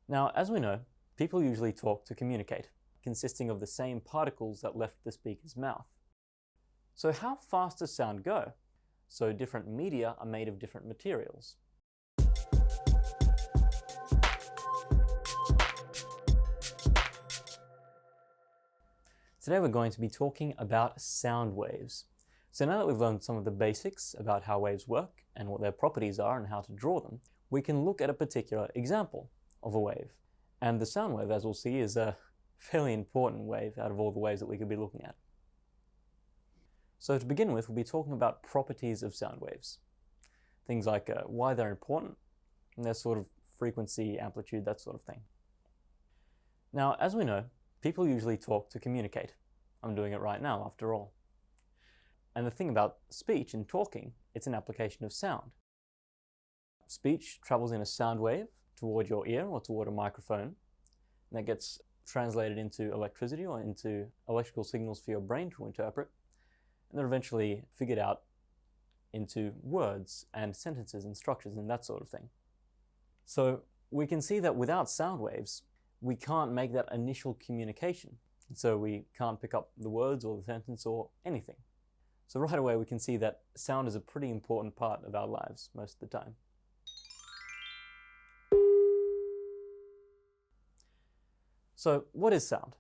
Now, as we know, people usually talk to communicate, consisting of the same particles that left the speaker's mouth. So how fast does sound go? So different media are made of different materials. Today we're going to be talking about sound waves. So now that we've learned some of the basics about how waves work and what their properties are and how to draw them, we can look at a particular example of a wave. And the sound wave, as we'll see, is a fairly important wave out of all the waves that we could be looking at. So to begin with, we'll be talking about properties of sound waves. Things like why they're important, and their sort of frequency, amplitude, that sort of thing. Now, as we know, people usually talk to communicate. I'm doing it right now, after all. And the thing about speech and talking, it's an application of sound. Speech travels in a sound wave toward your ear or toward a microphone, and that gets translated into electricity or into electrical signals for your brain to interpret, and they're eventually figured out into words and sentences and structures and that sort of thing. So we can see that without sound waves, we can't make that initial communication. So we can't pick up the words or the sentence or anything. So right away we can see that sound is a pretty important part of our lives most of the time. So what is sound?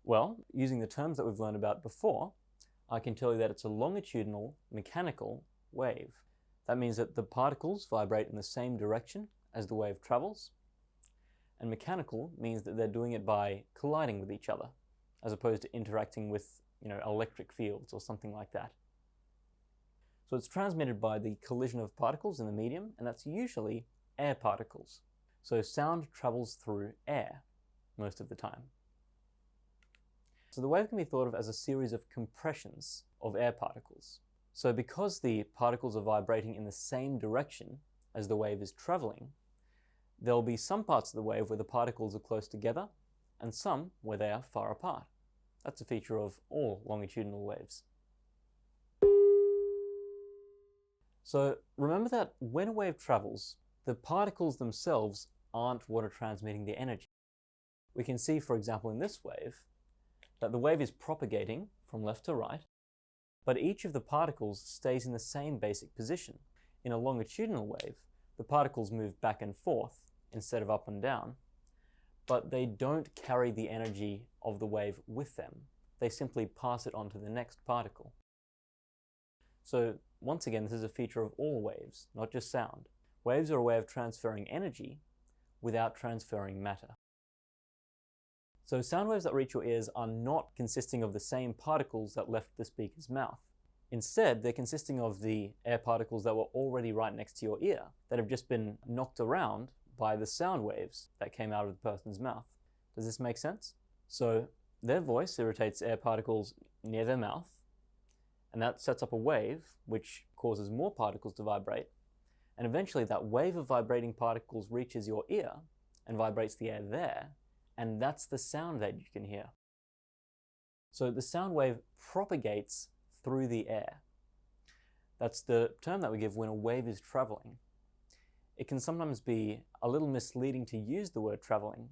Well, using the terms that we've learned about before, I can tell you that it's a longitudinal mechanical wave. That means that the particles vibrate in the same direction as the wave travels, and mechanical means that they're doing it by colliding with each other, as opposed to interacting with, electric fields or something like that. So it's transmitted by the collision of particles in the medium, and that's usually air particles. So sound travels through air most of the time. So the wave can be thought of as a series of compressions of air particles. So because the particles are vibrating in the same direction as the wave is traveling, there'll be some parts of the wave where the particles are close together and some where they are far apart. That's a feature of all longitudinal waves. So remember that when a wave travels, the particles themselves aren't what are transmitting the energy. We can see, for example, in this wave, that the wave is propagating from left to right, but each of the particles stays in the same basic position. In a longitudinal wave, the particles move back and forth instead of up and down, but they don't carry the energy of the wave with them. They simply pass it on to the next particle. So once again, this is a feature of all waves, not just sound. Waves are a way of transferring energy without transferring matter. So sound waves that reach your ears are not consisting of the same particles that left the speaker's mouth. Instead, they're consisting of the air particles that were already right next to your ear, that have just been knocked around by the sound waves that came out of the person's mouth. Does this make sense? So their voice irritates air particles near their mouth, and that sets up a wave which causes more particles to vibrate, and eventually that wave of vibrating particles reaches your ear and vibrates the air there, and that's the sound that you can hear. So the sound wave propagates through the air. That's the term that we give when a wave is traveling. It can sometimes be a little misleading to use the word traveling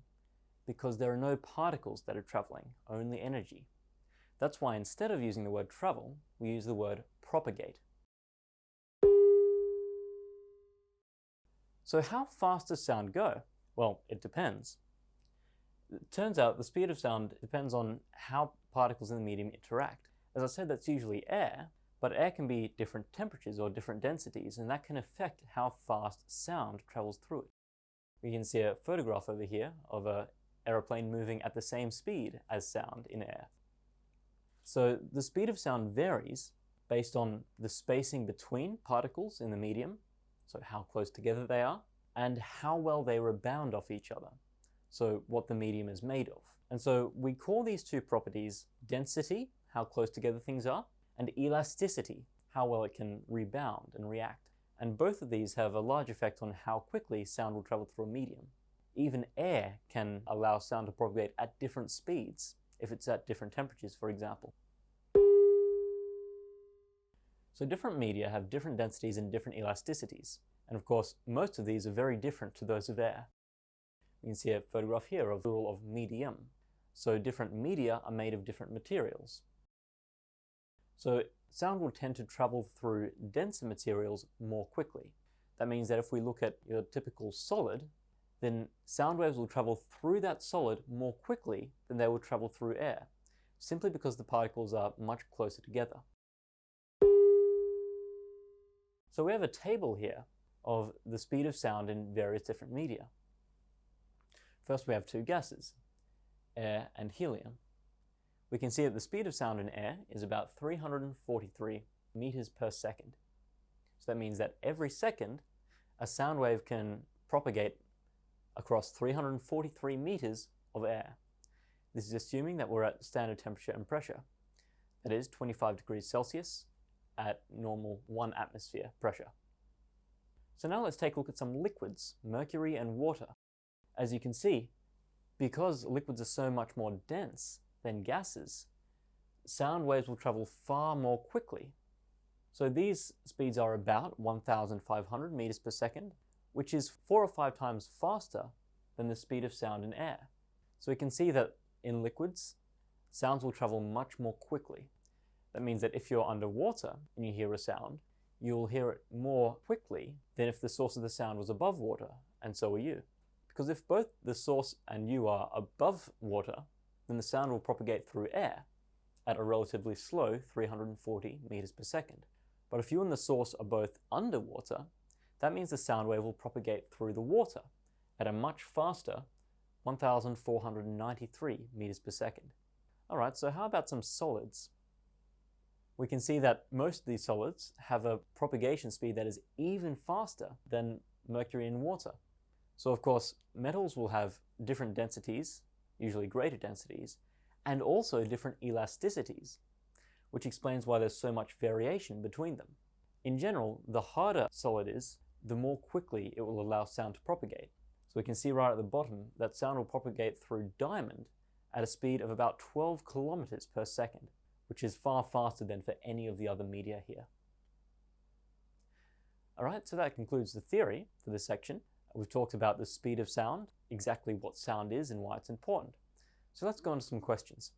because there are no particles that are traveling, only energy. That's why instead of using the word travel, we use the word propagate. So how fast does sound go? Well, it depends. It turns out the speed of sound depends on how particles in the medium interact. As I said, that's usually air, but air can be different temperatures or different densities, and that can affect how fast sound travels through it. We can see a photograph over here of an aeroplane moving at the same speed as sound in air. So the speed of sound varies based on the spacing between particles in the medium, so how close together they are, and how well they rebound off each other, so what the medium is made of. And so we call these two properties density, how close together things are, and elasticity, how well it can rebound and react. And both of these have a large effect on how quickly sound will travel through a medium. Even air can allow sound to propagate at different speeds, if it's at different temperatures, for example. So different media have different densities and different elasticities. And of course, most of these are very different to those of air. You can see a photograph here of plural of medium. So different media are made of different materials. So sound will tend to travel through denser materials more quickly. That means that if we look at your typical solid, then sound waves will travel through that solid more quickly than they will travel through air, simply because the particles are much closer together. So we have a table here of the speed of sound in various different media. First we have two gases, air and helium. We can see that the speed of sound in air is about 343 meters per second. So that means that every second, a sound wave can propagate across 343 meters of air. This is assuming that we're at standard temperature and pressure, that is 25 degrees Celsius at normal 1 atmosphere pressure. So now let's take a look at some liquids, mercury and water. As you can see, because liquids are so much more dense than gases, sound waves will travel far more quickly. So these speeds are about 1,500 meters per second, which is 4 or 5 times faster than the speed of sound in air. So we can see that in liquids, sounds will travel much more quickly. That means that if you're underwater and you hear a sound, you'll hear it more quickly than if the source of the sound was above water, and so are you. Because if both the source and you are above water, then the sound will propagate through air at a relatively slow 340 meters per second. But if you and the source are both underwater, that means the sound wave will propagate through the water at a much faster 1,493 meters per second. Alright, so how about some solids? We can see that most of these solids have a propagation speed that is even faster than mercury and water. So of course, metals will have different densities, usually greater densities, and also different elasticities, which explains why there's so much variation between them. In general, the harder solid is, the more quickly it will allow sound to propagate. So we can see right at the bottom that sound will propagate through diamond at a speed of about 12 kilometers per second, which is far faster than for any of the other media here. Alright, so that concludes the theory for this section. We've talked about the speed of sound, exactly what sound is and why it's important. So let's go on to some questions.